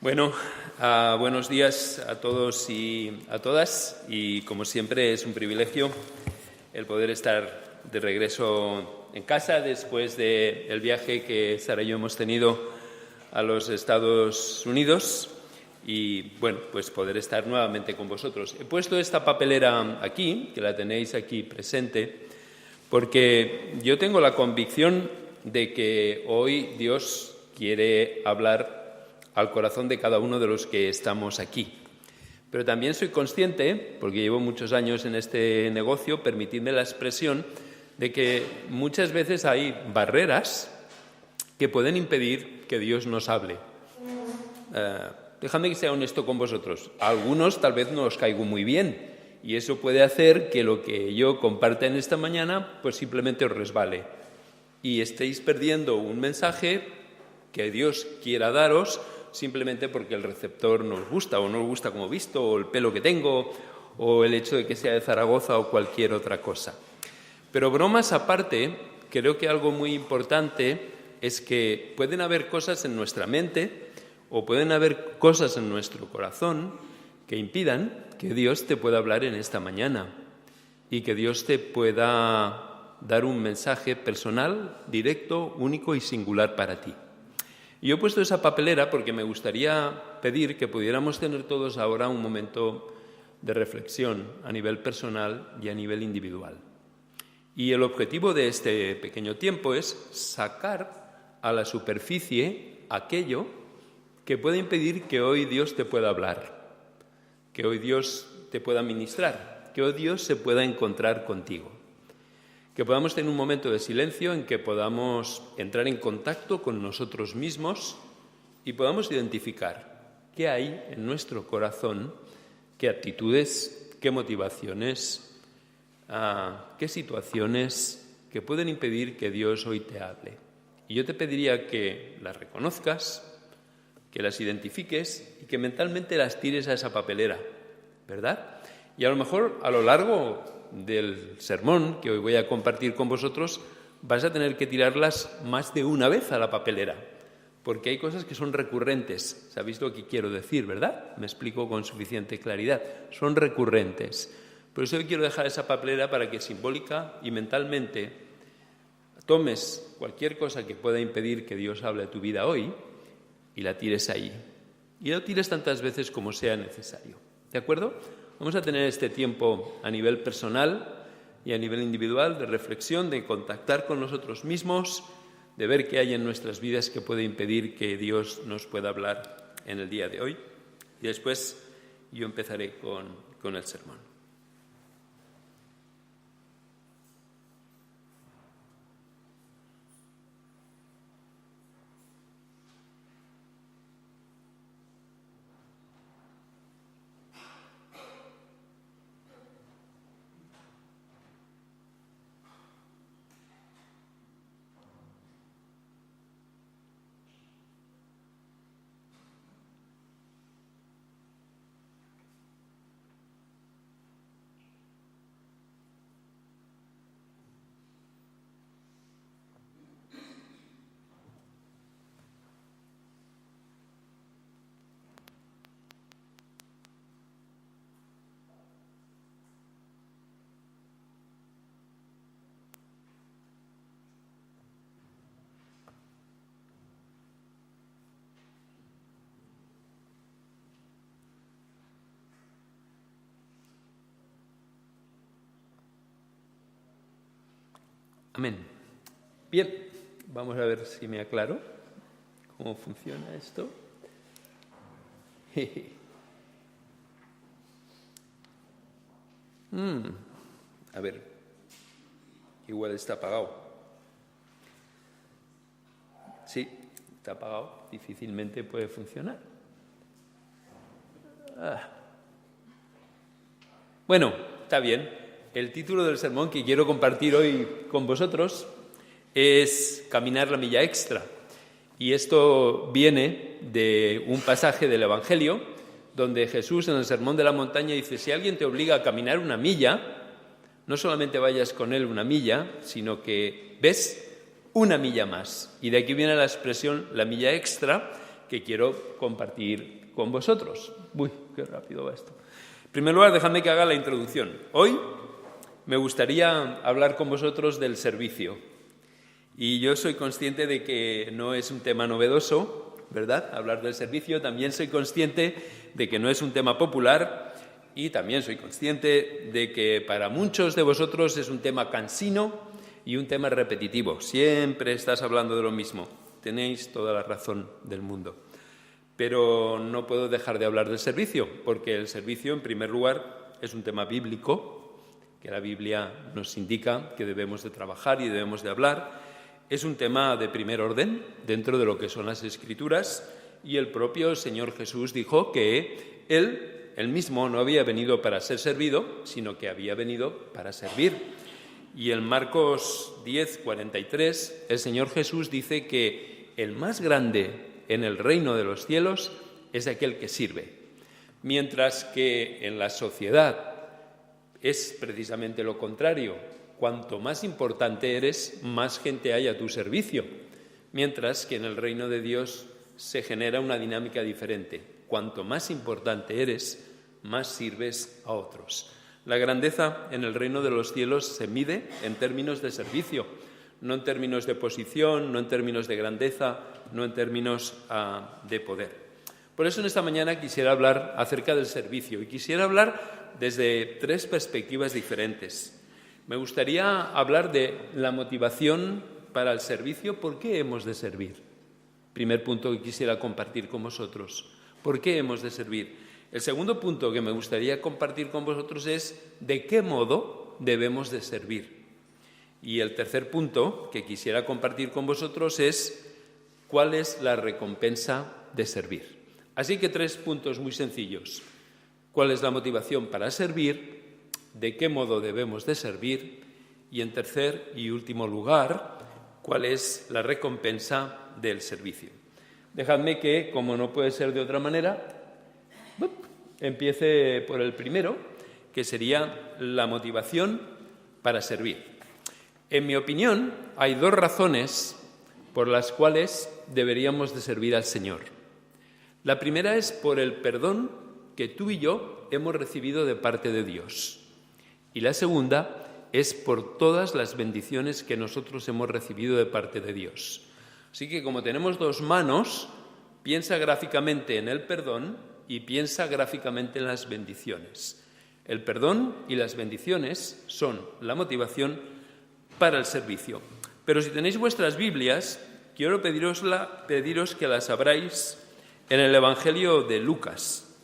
Bueno, buenos días a todos y a todas, y como siempre es un privilegio el poder estar de regreso en casa después del viaje que Sara y yo hemos tenido a los Estados Unidos y, bueno, pues poder estar nuevamente con vosotros. He puesto esta papelera aquí, que la tenéis aquí presente, porque yo tengo la convicción de que hoy Dios quiere hablar al corazón de cada uno de los que estamos aquí. Pero también soy consciente, porque llevo muchos años en este negocio, permitidme la expresión, de que muchas veces hay barreras que pueden impedir que Dios nos hable. Dejadme que sea honesto con vosotros. A algunos tal vez no os caigo muy bien, y eso puede hacer que lo que yo comparta en esta mañana pues simplemente os resbale y estéis perdiendo un mensaje que Dios quiera daros simplemente porque el receptor no os gusta o no os gusta como visto, o el pelo que tengo, o el hecho de que sea de Zaragoza o cualquier otra cosa. Pero bromas aparte, creo que algo muy importante es que pueden haber cosas en nuestra mente o pueden haber cosas en nuestro corazón que impidan que Dios te pueda hablar en esta mañana y que Dios te pueda dar un mensaje personal, directo, único y singular para ti. Y yo he puesto esa papelera porque me gustaría pedir que pudiéramos tener todos ahora un momento de reflexión a nivel personal y a nivel individual. Y el objetivo de este pequeño tiempo es sacar a la superficie aquello que puede impedir que hoy Dios te pueda hablar, que hoy Dios te pueda ministrar, que hoy Dios se pueda encontrar contigo. Que podamos tener un momento de silencio en que podamos entrar en contacto con nosotros mismos y podamos identificar qué hay en nuestro corazón, qué actitudes, qué motivaciones, qué situaciones que pueden impedir que Dios hoy te hable. Y yo te pediría que las reconozcas, que las identifiques y que mentalmente las tires a esa papelera, ¿verdad? Y a lo mejor a lo largo del sermón que hoy voy a compartir con vosotros vas a tener que tirarlas más de una vez a la papelera, porque hay cosas que son recurrentes. ¿Sabéis lo que quiero decir, verdad? Me explico con suficiente claridad. Son recurrentes. Por eso hoy quiero dejar esa papelera para que simbólica y mentalmente tomes cualquier cosa que pueda impedir que Dios hable a tu vida hoy y la tires ahí. Y lo tires tantas veces como sea necesario. ¿De acuerdo? Vamos a tener este tiempo a nivel personal y a nivel individual de reflexión, de contactar con nosotros mismos, de ver qué hay en nuestras vidas que puede impedir que Dios nos pueda hablar en el día de hoy. Y después yo empezaré con el sermón. Amén. Bien, vamos a ver si me aclaro cómo funciona esto. A ver, igual está apagado. Sí, está apagado, difícilmente puede funcionar. Bueno, está bien. El título del sermón que quiero compartir hoy con vosotros es Caminar la milla extra. Y esto viene de un pasaje del Evangelio donde Jesús en el Sermón de la Montaña dice: si alguien te obliga a caminar una milla, no solamente vayas con él una milla, sino que ves una milla más. Y de aquí viene la expresión la milla extra, que quiero compartir con vosotros. Uy, qué rápido va esto. En primer lugar, dejadme que haga la introducción. Hoy me gustaría hablar con vosotros del servicio. Y yo soy consciente de que no es un tema novedoso, ¿verdad? Hablar del servicio. También soy consciente de que no es un tema popular y también soy consciente de que para muchos de vosotros es un tema cansino y un tema repetitivo. Siempre estás hablando de lo mismo. Tenéis toda la razón del mundo. Pero no puedo dejar de hablar del servicio, porque el servicio, en primer lugar, es un tema bíblico, que la Biblia nos indica que debemos de trabajar y debemos de hablar. Es un tema de primer orden dentro de lo que son las Escrituras, y el propio Señor Jesús dijo que Él mismo no había venido para ser servido, sino que había venido para servir. Y en Marcos 10:43, el Señor Jesús dice que el más grande en el reino de los cielos es aquel que sirve, mientras que en la sociedad es precisamente lo contrario. Cuanto más importante eres, más gente hay a tu servicio, mientras que en el reino de Dios se genera una dinámica diferente. Cuanto más importante eres, más sirves a otros. La grandeza en el reino de los cielos se mide en términos de servicio, no en términos de posición, no en términos de grandeza, no en términos de poder. Por eso en esta mañana quisiera hablar acerca del servicio y quisiera hablar desde 3 perspectivas diferentes. Me gustaría hablar de la motivación para el servicio. ¿Por qué hemos de servir? Primer punto que quisiera compartir con vosotros. ¿Por qué hemos de servir? El segundo punto que me gustaría compartir con vosotros es de qué modo debemos de servir. Y el tercer punto que quisiera compartir con vosotros es cuál es la recompensa de servir. Así que 3 puntos muy sencillos. ¿Cuál es la motivación para servir? ¿De qué modo debemos de servir? Y en tercer y último lugar, ¿cuál es la recompensa del servicio? Dejadme que, como no puede ser de otra manera, empiece por el primero, que sería la motivación para servir. En mi opinión, hay 2 razones por las cuales deberíamos de servir al Señor. La primera es por el perdón que tú y yo hemos recibido de parte de Dios. Y la segunda es por todas las bendiciones que nosotros hemos recibido de parte de Dios. Así que como tenemos 2 manos, piensa gráficamente en el perdón y piensa gráficamente en las bendiciones. El perdón y las bendiciones son la motivación para el servicio. Pero si tenéis vuestras Biblias, quiero pediros que las abráis en el Evangelio de Lucas.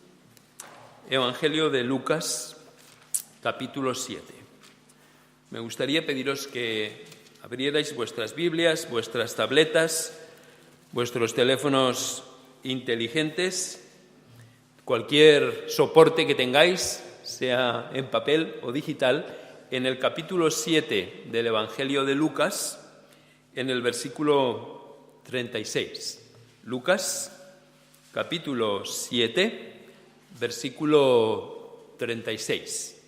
Evangelio de Lucas, capítulo 7. Me gustaría pediros que abrierais vuestras Biblias, vuestras tabletas, vuestros teléfonos inteligentes, cualquier soporte que tengáis, sea en papel o digital, en el capítulo 7 del Evangelio de Lucas, en el versículo 36. Lucas, capítulo 7, versículo 36.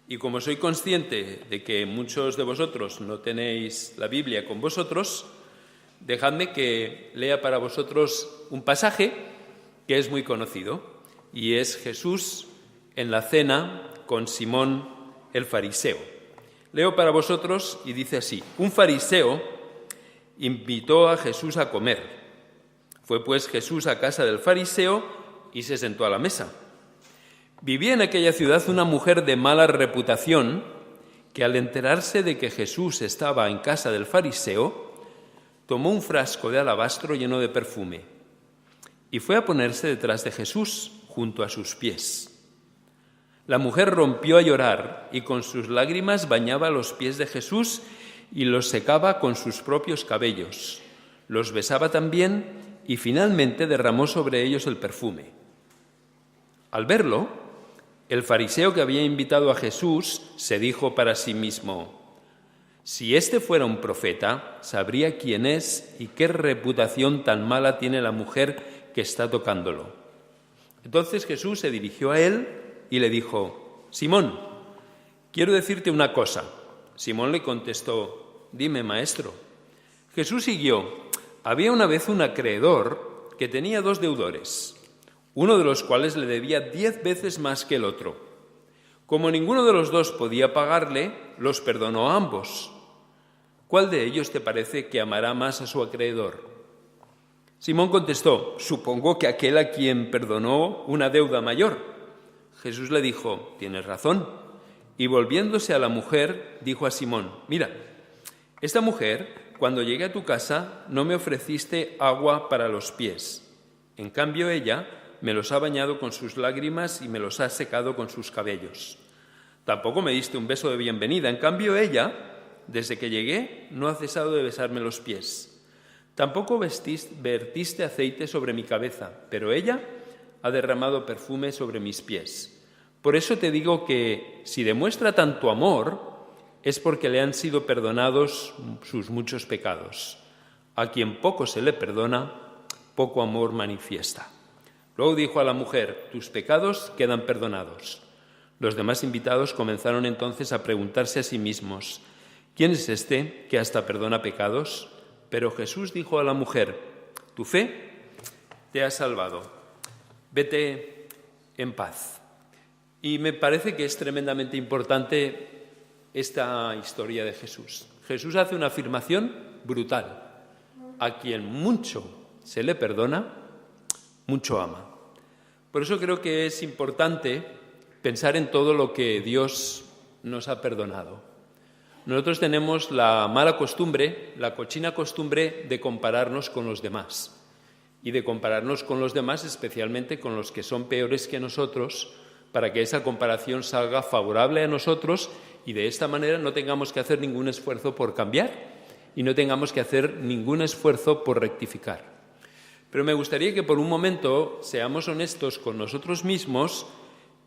Y como soy consciente de que muchos de vosotros no tenéis la Biblia con vosotros, dejadme que lea para vosotros un pasaje que es muy conocido, y es Jesús en la cena con Simón el fariseo. Leo para vosotros y dice así: un fariseo invitó a Jesús a comer. Fue pues Jesús a casa del fariseo y se sentó a la mesa. Vivía en aquella ciudad una mujer de mala reputación que, al enterarse de que Jesús estaba en casa del fariseo, tomó un frasco de alabastro lleno de perfume y fue a ponerse detrás de Jesús, junto a sus pies. La mujer rompió a llorar y con sus lágrimas bañaba los pies de Jesús y los secaba con sus propios cabellos. Los besaba también y finalmente derramó sobre ellos el perfume. Al verlo, el fariseo que había invitado a Jesús se dijo para sí mismo: si este fuera un profeta, sabría quién es y qué reputación tan mala tiene la mujer que está tocándolo. Entonces Jesús se dirigió a él y le dijo: Simón, quiero decirte una cosa. Simón le contestó: dime, maestro. Jesús siguió: había una vez un acreedor que tenía 2 deudores, uno de los cuales le debía 10 veces más que el otro. Como ninguno de los 2 podía pagarle, los perdonó a ambos. ¿Cuál de ellos te parece que amará más a su acreedor? Simón contestó: supongo que aquel a quien perdonó una deuda mayor. Jesús le dijo: tienes razón. Y volviéndose a la mujer, dijo a Simón: mira, esta mujer, cuando llegué a tu casa, no me ofreciste agua para los pies. En cambio, ella me los ha bañado con sus lágrimas y me los ha secado con sus cabellos. Tampoco me diste un beso de bienvenida. En cambio, ella, desde que llegué, no ha cesado de besarme los pies. Tampoco vertiste aceite sobre mi cabeza, pero ella ha derramado perfume sobre mis pies. Por eso te digo que, si demuestra tanto amor, es porque le han sido perdonados sus muchos pecados. A quien poco se le perdona, poco amor manifiesta. Luego dijo a la mujer: tus pecados quedan perdonados. Los demás invitados comenzaron entonces a preguntarse a sí mismos: ¿quién es este que hasta perdona pecados? Pero Jesús dijo a la mujer: tu fe te ha salvado. Vete en paz. Y me parece que es tremendamente importante esta historia de Jesús. Jesús hace una afirmación brutal. A quien mucho se le perdona, mucho ama. Por eso creo que es importante pensar en todo lo que Dios nos ha perdonado. Nosotros tenemos la mala costumbre, la cochina costumbre de compararnos con los demás. Y de compararnos con los demás, especialmente con los que son peores que nosotros, para que esa comparación salga favorable a nosotros y de esta manera no tengamos que hacer ningún esfuerzo por cambiar y no tengamos que hacer ningún esfuerzo por rectificar. Pero me gustaría que por un momento seamos honestos con nosotros mismos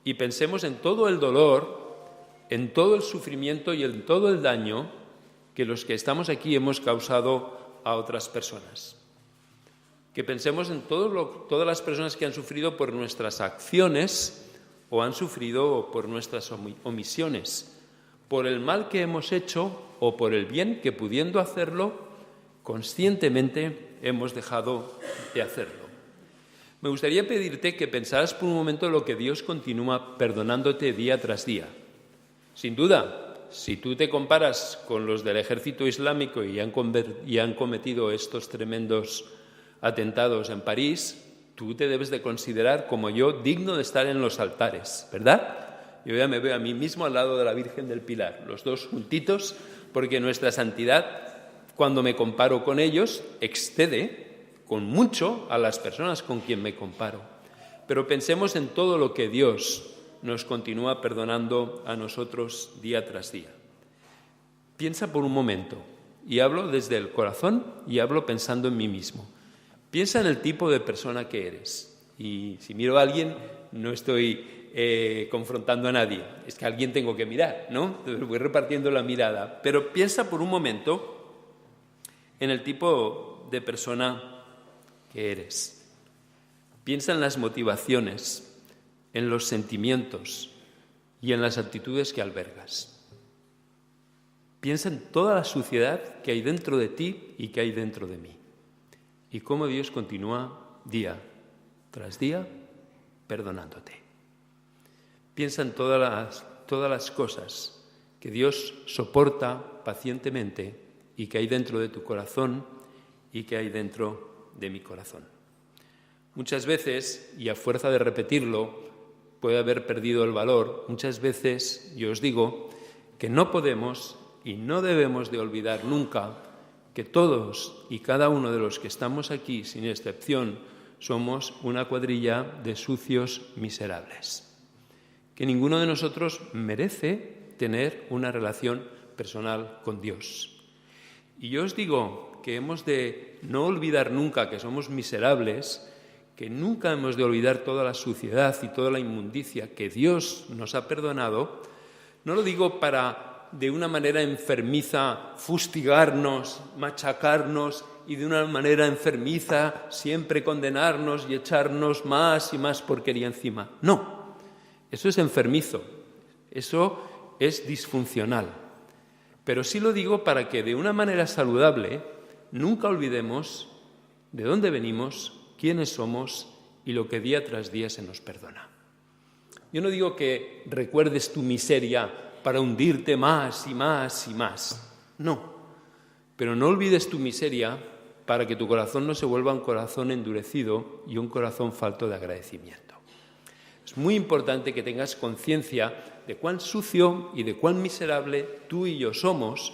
y pensemos en todo el dolor, en todo el sufrimiento y en todo el daño que los que estamos aquí hemos causado a otras personas. Que pensemos en todas las personas que han sufrido por nuestras acciones o han sufrido por nuestras omisiones, por el mal que hemos hecho o por el bien que, pudiendo hacerlo, conscientemente hemos dejado de hacerlo. Me gustaría pedirte que pensaras por un momento lo que Dios continúa perdonándote día tras día. Sin duda, si tú te comparas con los del ejército islámico y han cometido estos tremendos atentados en París, tú te debes de considerar, como yo, digno de estar en los altares, ¿verdad? Yo ya me veo a mí mismo al lado de la Virgen del Pilar, los dos juntitos, porque nuestra santidad, cuando me comparo con ellos, excede con mucho a las personas con quien me comparo. Pero pensemos en todo lo que Dios nos continúa perdonando a nosotros día tras día. Piensa por un momento, y hablo desde el corazón y hablo pensando en mí mismo. Piensa en el tipo de persona que eres. Y si miro a alguien, no estoy confrontando a nadie. Es que a alguien tengo que mirar, ¿no? Entonces voy repartiendo la mirada. Pero piensa por un momento en el tipo de persona que eres. Piensa en las motivaciones, en los sentimientos y en las actitudes que albergas. Piensa en toda la suciedad que hay dentro de ti y que hay dentro de mí. Y cómo Dios continúa día tras día perdonándote. Piensa en todas las cosas que Dios soporta pacientemente y que hay dentro de tu corazón y que hay dentro de mi corazón. Muchas veces, y a fuerza de repetirlo, puede haber perdido el valor. Muchas veces yo os digo que no podemos y no debemos de olvidar nunca que todos y cada uno de los que estamos aquí, sin excepción, somos una cuadrilla de sucios miserables. Que ninguno de nosotros merece tener una relación personal con Dios. Y yo os digo que hemos de no olvidar nunca que somos miserables, que nunca hemos de olvidar toda la suciedad y toda la inmundicia que Dios nos ha perdonado. No lo digo para, de una manera enfermiza, fustigarnos, machacarnos y de una manera enfermiza siempre condenarnos y echarnos más y más porquería encima. No, eso es enfermizo, eso es disfuncional. Pero sí lo digo para que de una manera saludable nunca olvidemos de dónde venimos quiénes somos y lo que día tras día se nos perdona. Yo no digo que recuerdes tu miseria para hundirte más y más y más. No, pero no olvides tu miseria para que tu corazón no se vuelva un corazón endurecido y un corazón falto de agradecimiento. Es muy importante que tengas conciencia de cuán sucio y de cuán miserable tú y yo somos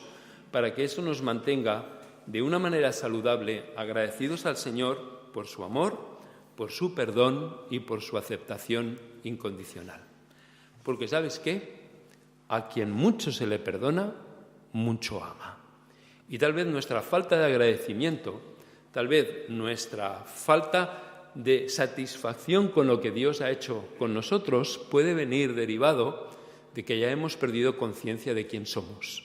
para que eso nos mantenga de una manera saludable agradecidos al Señor por su amor, por su perdón y por su aceptación incondicional. Porque ¿sabes qué? A quien mucho se le perdona, mucho ama. Y tal vez nuestra falta de agradecimiento, tal vez nuestra falta de satisfacción con lo que Dios ha hecho con nosotros puede venir derivado de que ya hemos perdido conciencia de quién somos,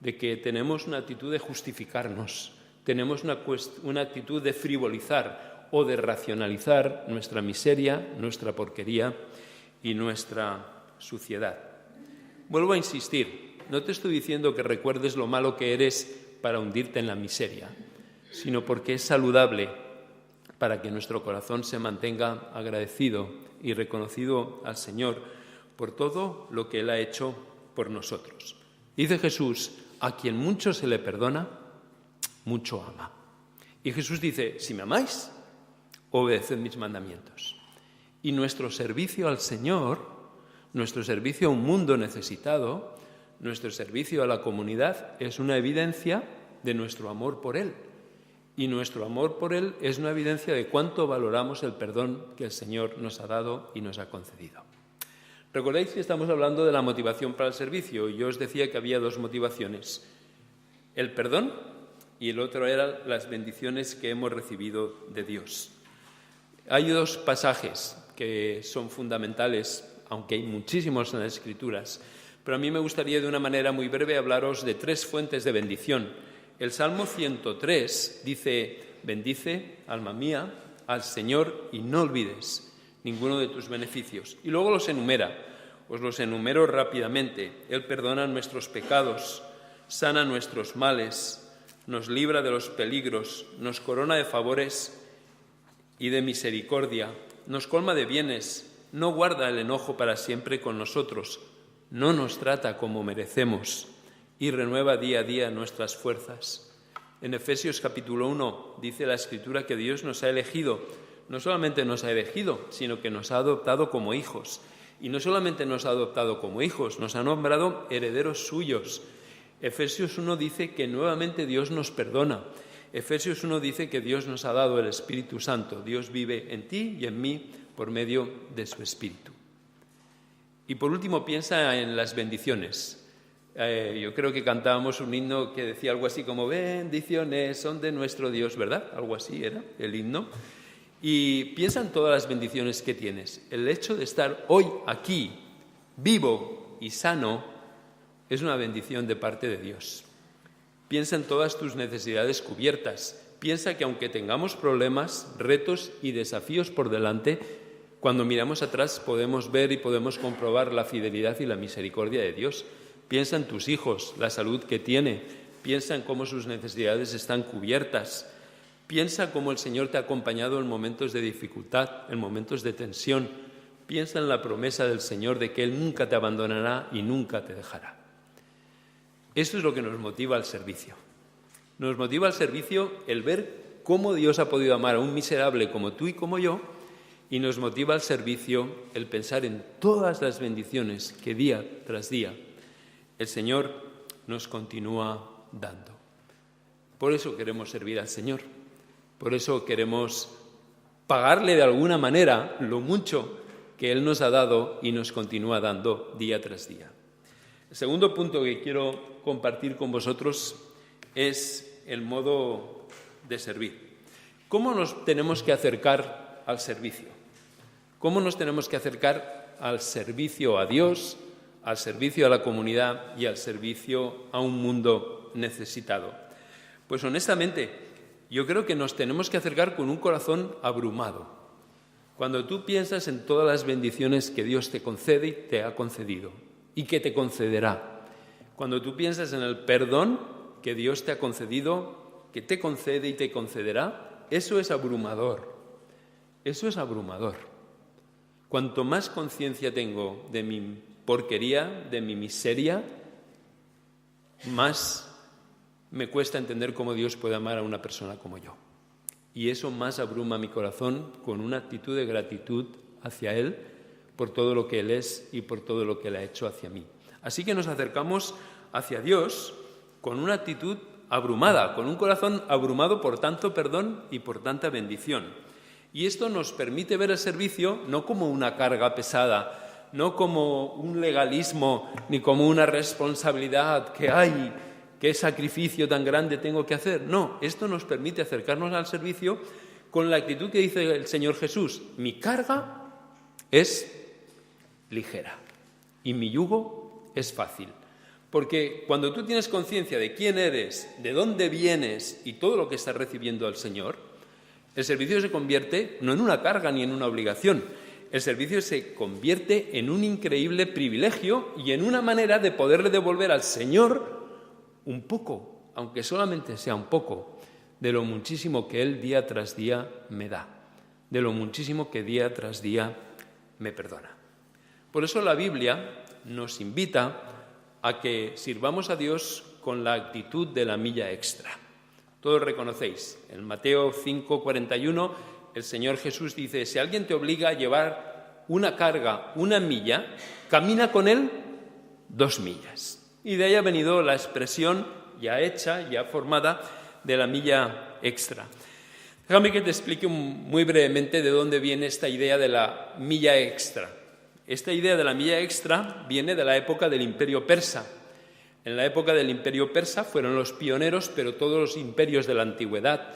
de que tenemos una actitud de justificarnos, tenemos una actitud de frivolizar o de racionalizar nuestra miseria, nuestra porquería y nuestra suciedad. Vuelvo a insistir, no te estoy diciendo que recuerdes lo malo que eres para hundirte en la miseria, sino porque es saludable para que nuestro corazón se mantenga agradecido y reconocido al Señor por todo lo que Él ha hecho por nosotros. Dice Jesús, a quien mucho se le perdona, mucho ama. Y Jesús dice, si me amáis, obedeced mis mandamientos. Y nuestro servicio al Señor, nuestro servicio a un mundo necesitado, nuestro servicio a la comunidad es una evidencia de nuestro amor por Él. Y nuestro amor por Él es una evidencia de cuánto valoramos el perdón que el Señor nos ha dado y nos ha concedido. Recordáis que estamos hablando de la motivación para el servicio y yo os decía que había dos motivaciones, el perdón y el otro eran las bendiciones que hemos recibido de Dios. Hay dos pasajes que son fundamentales, aunque hay muchísimos en las Escrituras, pero a mí me gustaría de una manera muy breve hablaros de tres fuentes de bendición. El Salmo 103 dice, bendice, alma mía, al Señor y no olvides ninguno de tus beneficios. Y luego los enumera, os los enumero rápidamente. Él perdona nuestros pecados, sana nuestros males, nos libra de los peligros, nos corona de favores y de misericordia, nos colma de bienes, no guarda el enojo para siempre con nosotros, no nos trata como merecemos y renueva día a día nuestras fuerzas. En Efesios capítulo 1 dice la Escritura que Dios nos ha elegido. No solamente nos ha elegido, sino que nos ha adoptado como hijos. Y no solamente nos ha adoptado como hijos, nos ha nombrado herederos suyos. Efesios 1 dice que nuevamente Dios nos perdona. Efesios 1 dice que Dios nos ha dado el Espíritu Santo. Dios vive en ti y en mí por medio de su Espíritu. Y por último, piensa en las bendiciones. Yo creo que cantábamos un himno que decía algo así como bendiciones son de nuestro Dios, ¿verdad? Algo así era el himno. Y piensa en todas las bendiciones que tienes. El hecho de estar hoy aquí, vivo y sano, es una bendición de parte de Dios. Piensa en todas tus necesidades cubiertas. Piensa que aunque tengamos problemas, retos y desafíos por delante, cuando miramos atrás podemos ver y podemos comprobar la fidelidad y la misericordia de Dios. Piensa en tus hijos, la salud que tiene. Piensa en cómo sus necesidades están cubiertas. Piensa cómo el Señor te ha acompañado en momentos de dificultad, en momentos de tensión. Piensa en la promesa del Señor de que Él nunca te abandonará y nunca te dejará. Esto es lo que nos motiva al servicio. Nos motiva al servicio el ver cómo Dios ha podido amar a un miserable como tú y como yo, y nos motiva al servicio el pensar en todas las bendiciones que día tras día el Señor nos continúa dando. Por eso queremos servir al Señor. Por eso queremos pagarle de alguna manera lo mucho que Él nos ha dado y nos continúa dando día tras día. El segundo punto que quiero compartir con vosotros es el modo de servir. ¿Cómo nos tenemos que acercar al servicio? ¿Cómo nos tenemos que acercar al servicio a Dios, al servicio a la comunidad y al servicio a un mundo necesitado? Pues honestamente, yo creo que nos tenemos que acercar con un corazón abrumado. Cuando tú piensas en todas las bendiciones que Dios te concede y te ha concedido y que te concederá. Cuando tú piensas en el perdón que Dios te ha concedido, que te concede y te concederá, eso es abrumador. Eso es abrumador. Cuanto más conciencia tengo de mi porquería, de mi miseria, más me cuesta entender cómo Dios puede amar a una persona como yo. Y eso más abruma mi corazón con una actitud de gratitud hacia Él por todo lo que Él es y por todo lo que Él ha hecho hacia mí. Así que nos acercamos hacia Dios con una actitud abrumada, con un corazón abrumado por tanto perdón y por tanta bendición. Y esto nos permite ver el servicio no como una carga pesada, no como un legalismo ni como una responsabilidad que hay, qué sacrificio tan grande tengo que hacer. No, esto nos permite acercarnos al servicio con la actitud que dice el Señor Jesús: mi carga es ligera y mi yugo es fácil. Porque cuando tú tienes conciencia de quién eres, de dónde vienes y todo lo que estás recibiendo al Señor, el servicio se convierte no en una carga ni en una obligación. El servicio se convierte en un increíble privilegio y en una manera de poderle devolver al Señor un poco, aunque solamente sea un poco, de lo muchísimo que Él día tras día me da, de lo muchísimo que día tras día me perdona. Por eso la Biblia nos invita a que sirvamos a Dios con la actitud de la milla extra. Todos reconocéis, en Mateo 5:41, el Señor Jesús dice: si alguien te obliga a llevar una carga, una milla, camina con él 2 millas. Y de ahí ha venido la expresión ya hecha, ya formada, de la milla extra. Déjame que te explique muy brevemente de dónde viene esta idea de la milla extra. Esta idea de la milla extra viene de la época del Imperio Persa. En la época del Imperio Persa fueron los pioneros, pero todos los imperios de la antigüedad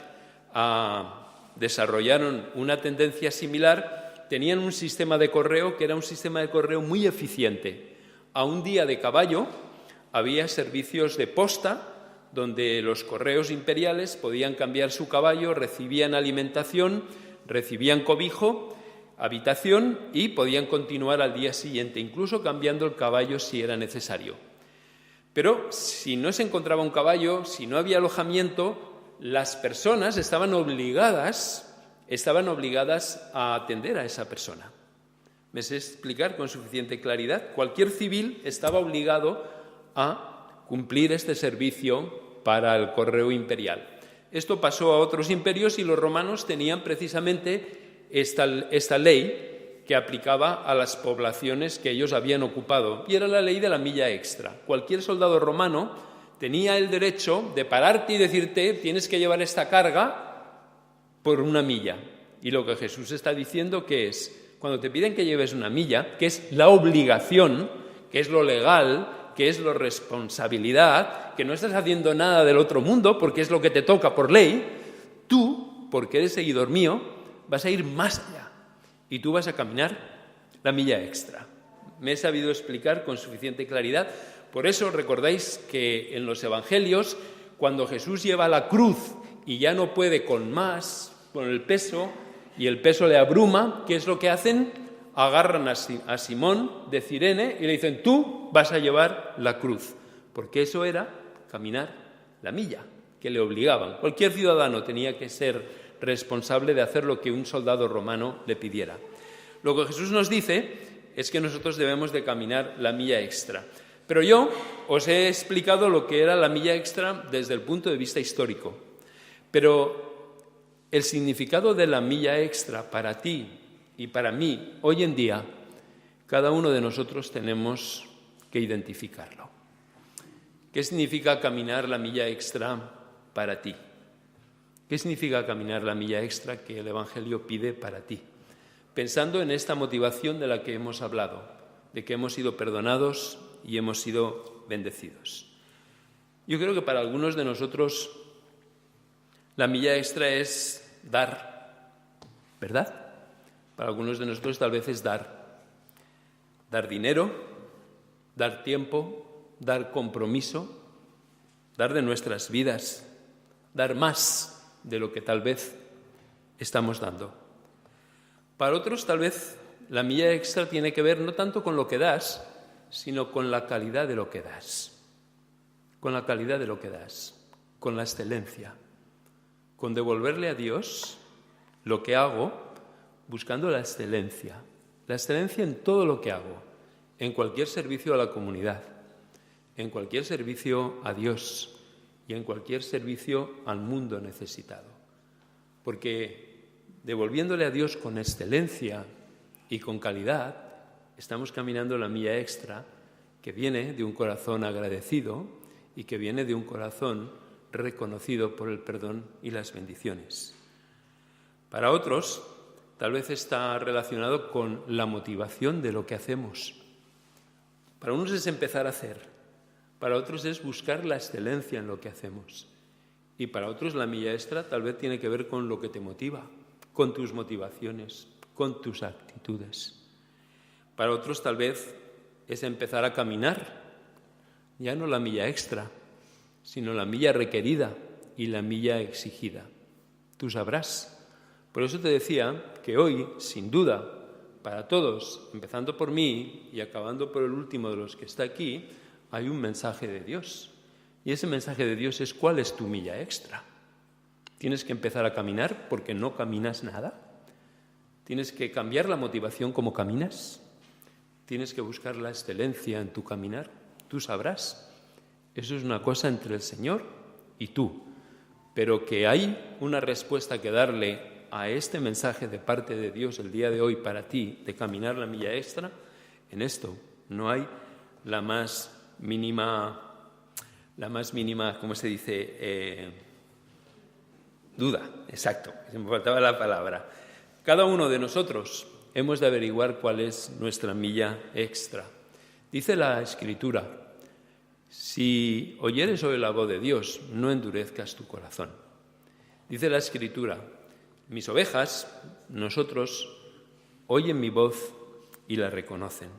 desarrollaron una tendencia similar. Tenían un sistema de correo que era un sistema de correo muy eficiente. A un día de caballo había servicios de posta donde los correos imperiales podían cambiar su caballo, recibían alimentación, recibían cobijo, habitación y podían continuar al día siguiente, incluso cambiando el caballo si era necesario. Pero si no se encontraba un caballo, si no había alojamiento, las personas estaban obligadas a atender a esa persona. ¿Me sé explicar con suficiente claridad? Cualquier civil estaba obligado a cumplir este servicio para el correo imperial. Esto pasó a otros imperios y los romanos tenían precisamente esta ley que aplicaba a las poblaciones que ellos habían ocupado, y era la ley de la milla extra. Cualquier soldado romano tenía el derecho de pararte y decirte: tienes que llevar esta carga por 1 milla. Y lo que Jesús está diciendo que es, cuando te piden que lleves 1 milla, que es la obligación, que es lo legal, que es la responsabilidad, que no estás haciendo nada del otro mundo porque es lo que te toca por ley, tú, porque eres seguidor mío, vas a ir más allá y tú vas a caminar la milla extra. Me he sabido explicar con suficiente claridad. Por eso recordáis que en los evangelios, cuando Jesús lleva la cruz y ya no puede con más, con el peso, y el peso le abruma, ¿qué es lo que hacen? Agarran a Simón de Cirene y le dicen: tú vas a llevar la cruz, porque eso era caminar la milla, que le obligaban. Cualquier ciudadano tenía que ser responsable de hacer lo que un soldado romano le pidiera. Lo que Jesús nos dice es que nosotros debemos de caminar la milla extra. Pero yo os he explicado lo que era la milla extra desde el punto de vista histórico. Pero el significado de la milla extra para ti y para mí, hoy en día, cada uno de nosotros tenemos que identificarlo. ¿Qué significa caminar la milla extra para ti? ¿Qué significa caminar la milla extra que el Evangelio pide para ti? Pensando en esta motivación de la que hemos hablado, de que hemos sido perdonados y hemos sido bendecidos. Yo creo que para algunos de nosotros la milla extra es dar, ¿verdad? Para algunos de nosotros tal vez es dar dinero, dar tiempo, dar compromiso, dar de nuestras vidas, dar más de lo que tal vez estamos dando. Para otros tal vez la milla extra tiene que ver no tanto con lo que das, sino con la calidad de lo que das. Con la calidad de lo que das, con la excelencia, con devolverle a Dios lo que hago buscando la excelencia en todo lo que hago, en cualquier servicio a la comunidad, en cualquier servicio a Dios y en cualquier servicio al mundo necesitado. Porque devolviéndole a Dios con excelencia y con calidad, estamos caminando la milla extra que viene de un corazón agradecido y que viene de un corazón reconocido por el perdón y las bendiciones. Para otros, tal vez está relacionado con la motivación de lo que hacemos. Para unos es empezar a hacer, para otros es buscar la excelencia en lo que hacemos. Y para otros la milla extra tal vez tiene que ver con lo que te motiva, con tus motivaciones, con tus actitudes. Para otros tal vez es empezar a caminar, ya no la milla extra, sino la milla requerida y la milla exigida. Tú sabrás. Por eso te decía que hoy, sin duda, para todos, empezando por mí y acabando por el último de los que está aquí, hay un mensaje de Dios. Y ese mensaje de Dios es: ¿cuál es tu milla extra? ¿Tienes que empezar a caminar porque no caminas nada? ¿Tienes que cambiar la motivación como caminas? ¿Tienes que buscar la excelencia en tu caminar? Tú sabrás. Eso es una cosa entre el Señor y tú. Pero que hay una respuesta que darle a este mensaje de parte de Dios el día de hoy para ti, de caminar la milla extra, en esto no hay la más mínima, ¿cómo se dice? Duda, exacto, se me faltaba la palabra. Cada uno de nosotros hemos de averiguar cuál es nuestra milla extra. Dice la Escritura: si oyeres hoy la voz de Dios, no endurezcas tu corazón. Dice la Escritura: mis ovejas, nosotros, oyen mi voz y la reconocen.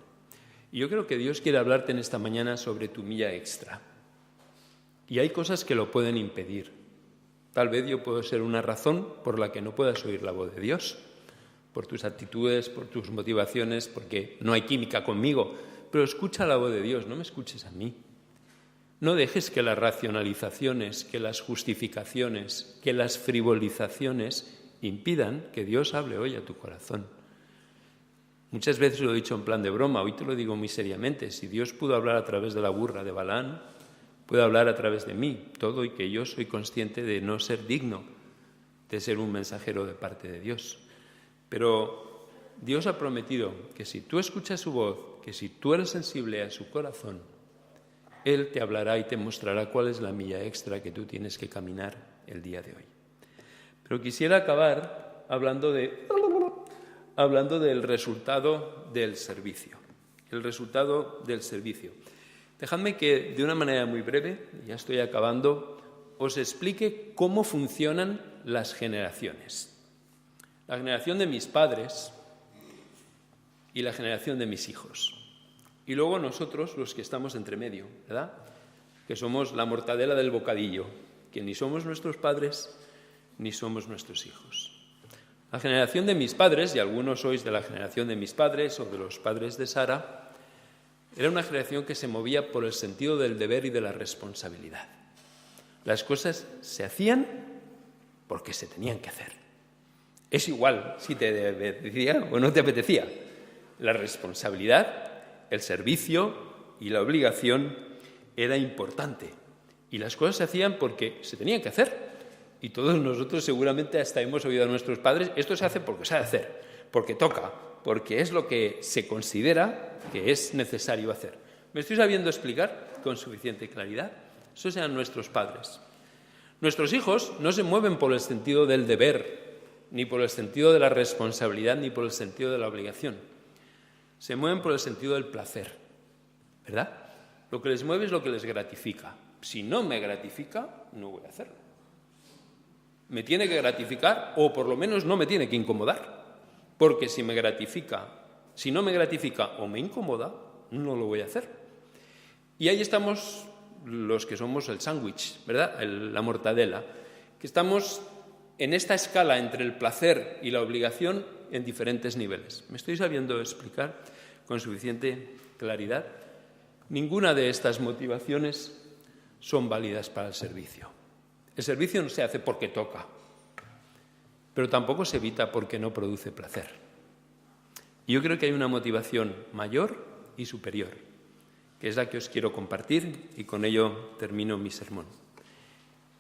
Y yo creo que Dios quiere hablarte en esta mañana sobre tu milla extra. Y hay cosas que lo pueden impedir. Tal vez yo puedo ser una razón por la que no puedas oír la voz de Dios, por tus actitudes, por tus motivaciones, porque no hay química conmigo. Pero escucha la voz de Dios, no me escuches a mí. No dejes que las racionalizaciones, que las justificaciones, que las frivolizaciones impidan que Dios hable hoy a tu corazón. Muchas veces lo he dicho en plan de broma, hoy te lo digo muy seriamente. Si Dios pudo hablar a través de la burra de Balaán, puede hablar a través de mí, todo, y que yo soy consciente de no ser digno de ser un mensajero de parte de Dios. Pero Dios ha prometido que si tú escuchas su voz, que si tú eres sensible a su corazón, Él te hablará y te mostrará cuál es la milla extra que tú tienes que caminar el día de hoy. Pero quisiera acabar hablando del resultado del servicio. El resultado del servicio. Dejadme que, de una manera muy breve, ya estoy acabando, os explique cómo funcionan las generaciones. La generación de mis padres y la generación de mis hijos. Y luego nosotros, los que estamos entre medio, ¿verdad? Que somos la mortadela del bocadillo, que ni somos nuestros padres ni somos nuestros hijos. La generación de mis padres, y algunos sois de la generación de mis padres o de los padres de Sara, era una generación que se movía por el sentido del deber y de la responsabilidad. Las cosas se hacían porque se tenían que hacer. Es igual si te apetecía o no te apetecía. La responsabilidad, el servicio y la obligación era importante. Y las cosas se hacían porque se tenían que hacer. Y todos nosotros seguramente hasta hemos oído a nuestros padres: esto se hace porque se ha de hacer, porque toca, porque es lo que se considera que es necesario hacer. ¿Me estoy sabiendo explicar con suficiente claridad? Esos eran nuestros padres. Nuestros hijos no se mueven por el sentido del deber, ni por el sentido de la responsabilidad, ni por el sentido de la obligación. Se mueven por el sentido del placer, ¿verdad? Lo que les mueve es lo que les gratifica. Si no me gratifica, no voy a hacerlo. Me tiene que gratificar, o por lo menos no me tiene que incomodar. Porque si no me gratifica o me incomoda, no lo voy a hacer. Y ahí estamos los que somos el sándwich, ¿verdad? La mortadela, que estamos en esta escala entre el placer y la obligación en diferentes niveles. ¿Me estoy sabiendo explicar con suficiente claridad? Ninguna de estas motivaciones son válidas para el servicio. El servicio no se hace porque toca. pero tampoco se evita porque no produce placer. Yo creo que hay una motivación mayor y superior, que es la que os quiero compartir y con ello termino mi sermón.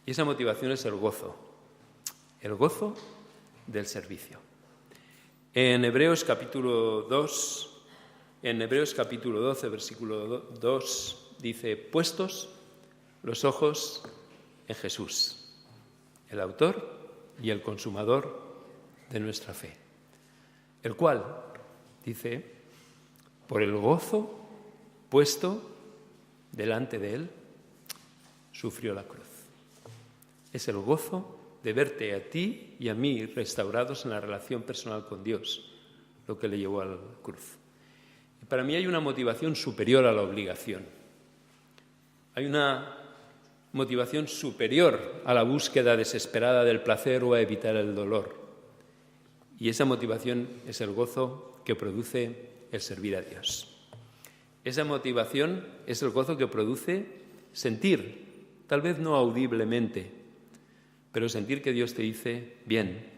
Y esa motivación es el gozo del servicio. En Hebreos capítulo 12, versículo 2, dice: puestos los ojos en Jesús, el autor y el consumador de nuestra fe, el cual, dice, por el gozo puesto delante de él, sufrió la cruz. Es el gozo de verte a ti y a mí restaurados en la relación personal con Dios, lo que le llevó a la cruz. Y para mí hay una motivación superior a la obligación. Hay una motivación superior a la búsqueda desesperada del placer o a evitar el dolor. Y esa motivación es el gozo que produce el servir a Dios. Esa motivación es el gozo que produce sentir, tal vez no audiblemente, pero sentir que Dios te dice: bien,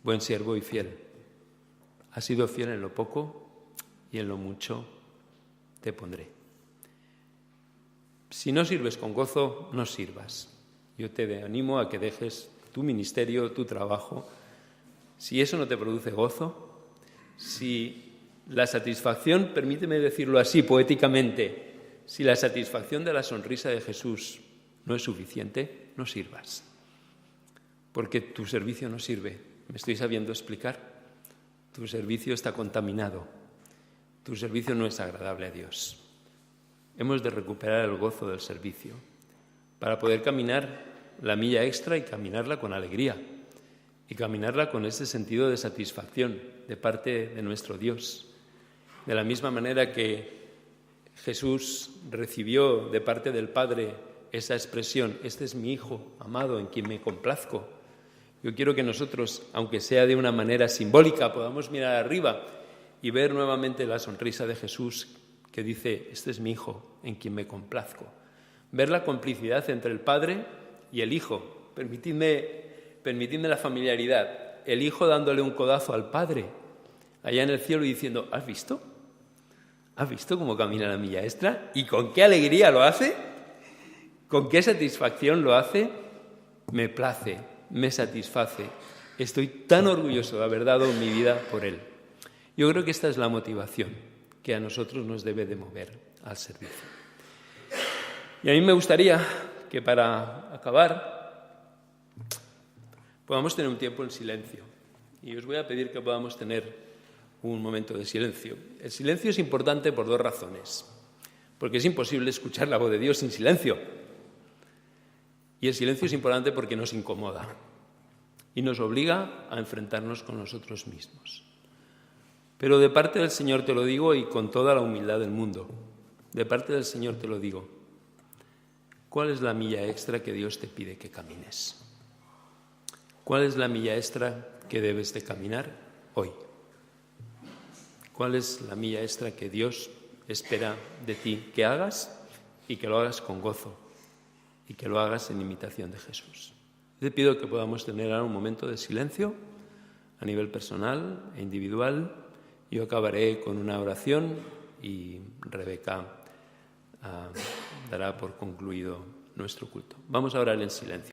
buen siervo y fiel. Has sido fiel en lo poco y en lo mucho te pondré. Si no sirves con gozo, no sirvas. Yo te animo a que dejes tu ministerio, tu trabajo. Si eso no te produce gozo, si la satisfacción, permíteme decirlo así poéticamente, si la satisfacción de la sonrisa de Jesús no es suficiente, no sirvas. Porque tu servicio no sirve. ¿Me estoy sabiendo explicar? Tu servicio está contaminado. Tu servicio no es agradable a Dios. Hemos de recuperar el gozo del servicio para poder caminar la milla extra y caminarla con alegría y caminarla con ese sentido de satisfacción de parte de nuestro Dios. De la misma manera que Jesús recibió de parte del Padre esa expresión: este es mi Hijo amado en quien me complazco. Yo quiero que nosotros, aunque sea de una manera simbólica, podamos mirar arriba y ver nuevamente la sonrisa de Jesús que dice: este es mi Hijo en quien me complazco. Ver la complicidad entre el Padre y el Hijo. Permitidme la familiaridad. El Hijo dándole un codazo al Padre allá en el cielo y diciendo: ¿has visto? ¿Has visto cómo camina la milla extra? ¿Y con qué alegría lo hace? ¿Con qué satisfacción lo hace? Me place, me satisface. Estoy tan orgulloso de haber dado mi vida por Él. Yo creo que esta es la motivación que a nosotros nos debe de mover al servicio. Y a mí me gustaría que para acabar podamos tener un tiempo en silencio. Y os voy a pedir que podamos tener un momento de silencio. El silencio es importante por dos razones. Porque es imposible escuchar la voz de Dios sin silencio. Y el silencio es importante porque nos incomoda y nos obliga a enfrentarnos con nosotros mismos. Pero de parte del Señor te lo digo, y con toda la humildad del mundo, de parte del Señor te lo digo: ¿cuál es la milla extra que Dios te pide que camines? ¿Cuál es la milla extra que debes de caminar hoy? ¿Cuál es la milla extra que Dios espera de ti que hagas y que lo hagas con gozo y que lo hagas en imitación de Jesús? Te pido que podamos tener ahora un momento de silencio a nivel personal e individual. Yo acabaré con una oración y Rebeca dará por concluido nuestro culto. Vamos a orar en silencio.